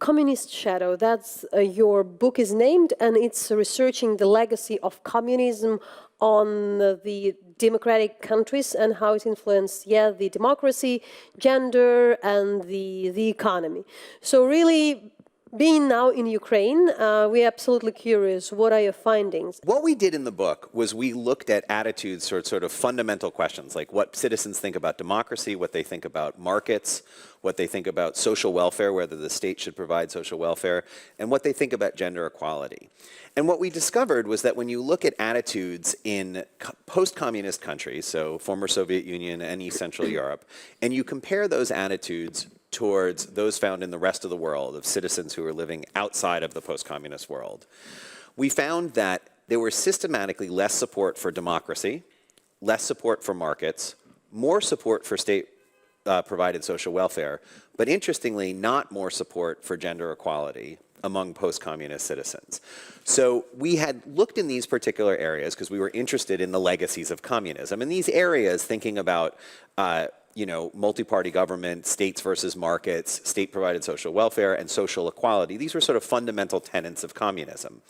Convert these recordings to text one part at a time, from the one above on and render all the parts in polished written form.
Communist Shadow, that's your book is named, and it's researching the legacy of communism on the democratic countries and how it influenced, the democracy, gender, and the economy. So really, being now in Ukraine, we're absolutely curious, what are your findings? What we did in the book was we looked at attitudes, sort of fundamental questions, like what citizens think about democracy, what they think about markets, what they think about social welfare, whether the state should provide social welfare, and what they think about gender equality. And what we discovered was that when you look at attitudes in post-communist countries, so former Soviet Union and East Central Europe, and you compare those attitudes towards those found in the rest of the world of citizens who are living outside of the post-communist world, we found that there was systematically less support for democracy, less support for markets, more support for state-provided social welfare, but interestingly, not more support for gender equality among post-communist citizens. So we had looked in these particular areas because we were interested in the legacies of communism. And these areas, thinking about multi-party government, states versus markets, state-provided social welfare, and social equality. These were sort of fundamental tenets of communism.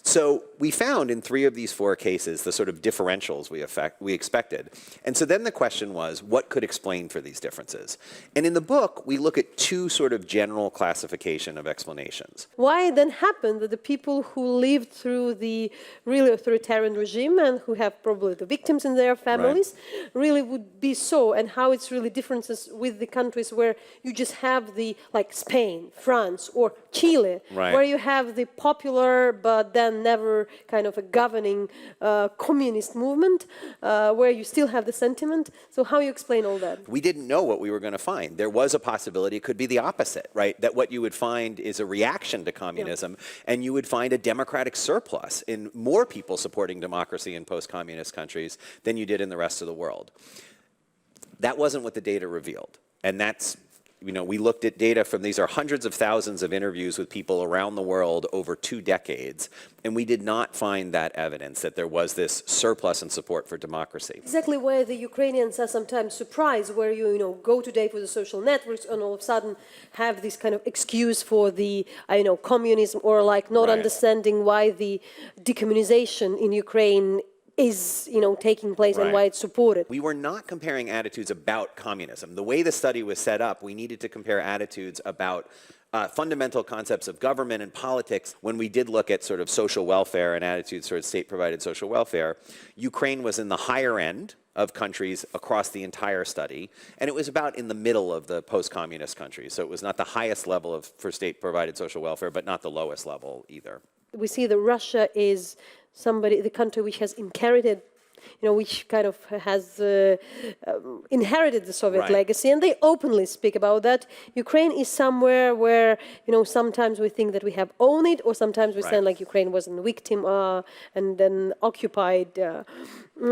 So we found in 3 of these 4 cases the sort of differentials we expected. And so then the question was, what could explain for these differences? And in the book, we look at 2 sort of general classification of explanations. Why it then happened that the people who lived through the really authoritarian regime and who have probably the victims in their families really would be so, and how it's really differences with the countries where you just have the, like Spain, France, or Chile, where you have the popular but then never kind of a governing communist movement, where you still have the sentiment. So how you explain all that? We didn't know what we were going to find. There was a possibility it could be the opposite, right? That what you would find is a reaction to communism, and you would find a democratic surplus in more people supporting democracy in post-communist countries than you did in the rest of the world. That wasn't what the data revealed. And that's, we looked at data from, these are hundreds of thousands of interviews with people around the world over 2 decades, and we did not find that evidence that there was this surplus in support for democracy. Exactly where the Ukrainians are sometimes surprised, where you go today for the social networks and all of a sudden have this kind of excuse for the, communism, or like not understanding why the decommunization in Ukraine is, taking place and why it's supported. We were not comparing attitudes about communism. The way the study was set up, we needed to compare attitudes about fundamental concepts of government and politics. When we did look at sort of social welfare and attitudes towards state-provided social welfare, Ukraine was in the higher end of countries across the entire study, and it was about in the middle of the post-communist countries. So it was not the highest level for state-provided social welfare, but not the lowest level either. We see that Russia is the country which has inherited, which kind of has inherited the Soviet legacy, and they openly speak about that. Ukraine is somewhere where, sometimes we think that we have owned it, or sometimes we sound like Ukraine was a victim and then occupied.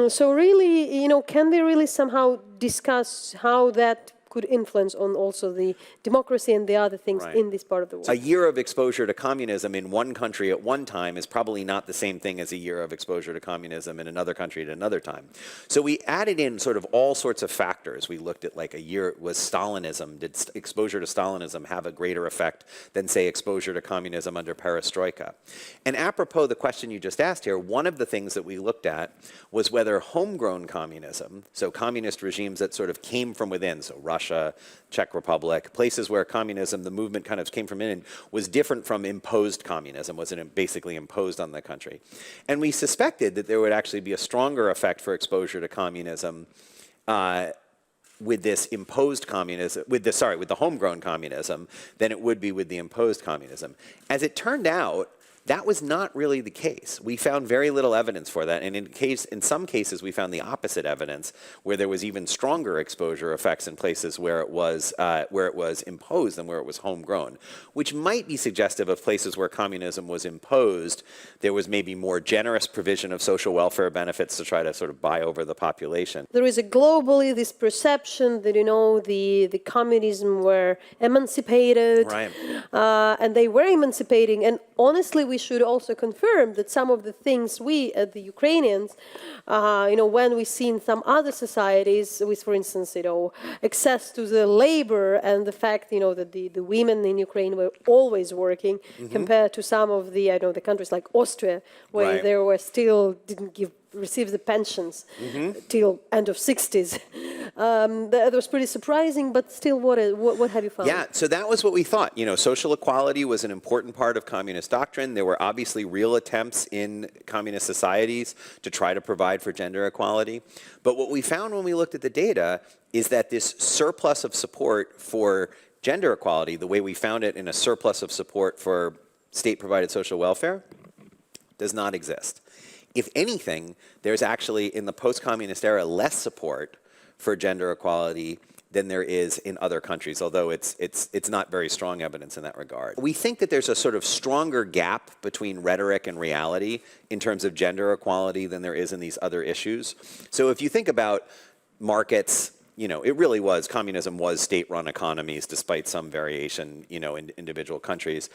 So really, can we really somehow discuss how that could influence on also the democracy and the other things in this part of the world? A year of exposure to communism in one country at one time is probably not the same thing as a year of exposure to communism in another country at another time. So we added in sort of all sorts of factors. We looked at like a year, was Stalinism, did exposure to Stalinism have a greater effect than, say, exposure to communism under perestroika? And apropos the question you just asked here, one of the things that we looked at was whether homegrown communism, so communist regimes that sort of came from within, so Russia, Czech Republic, places where communism, the movement kind of came from in, was different from imposed communism, was basically imposed on the country. And we suspected that there would actually be a stronger effect for exposure to communism with this imposed communism, with the homegrown communism, than it would be with the imposed communism. As it turned out, that was not really the case. We found very little evidence for that, and in some cases we found the opposite evidence, where there was even stronger exposure effects in places where it was imposed than where it was homegrown, which might be suggestive of places where communism was imposed. There was maybe more generous provision of social welfare benefits to try to sort of buy over the population. There is globally this perception that the communism were emancipated, and they were emancipating, and honestly, we should also confirm that some of the things we, the Ukrainians, when we see in some other societies, with, for instance, access to the labor and the fact, that the women in Ukraine were always working compared to some of the countries like Austria, where they were still didn't receive the pensions till end of 60s. That was pretty surprising, but still, what have you found? Yeah, so that was what we thought. Social equality was an important part of communist doctrine. There were obviously real attempts in communist societies to try to provide for gender equality. But what we found when we looked at the data is that this surplus of support for gender equality, the way we found it in a surplus of support for state-provided social welfare, does not exist. If anything, there's actually, in the post-communist era, less support for gender equality than there is in other countries, although it's not very strong evidence in that regard. We think that there's a sort of stronger gap between rhetoric and reality in terms of gender equality than there is in these other issues. So if you think about markets, it really was, communism was state-run economies despite some variation, in individual countries.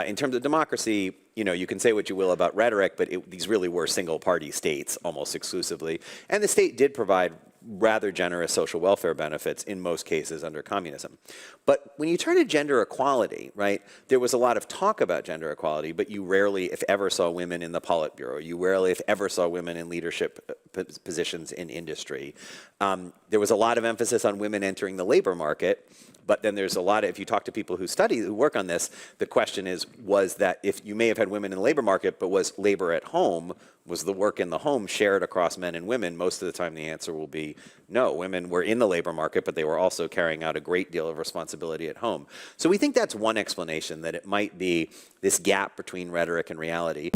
In terms of democracy, you can say what you will about rhetoric, but these really were single-party states almost exclusively. And the state did provide rather generous social welfare benefits in most cases under communism. But when you turn to gender equality, right, there was a lot of talk about gender equality, but you rarely, if ever, saw women in the Politburo. You rarely, if ever, saw women in leadership positions in industry. There was a lot of emphasis on women entering the labor market, but then there's a lot of, if you talk to people who work on this, the question was that if you may have had women in the labor market, but was labor at home, was the work in the home shared across men and women? Most of the time the answer will be no. Women were in the labor market, but they were also carrying out a great deal of responsibility at home. So we think that's one explanation, that it might be this gap between rhetoric and reality.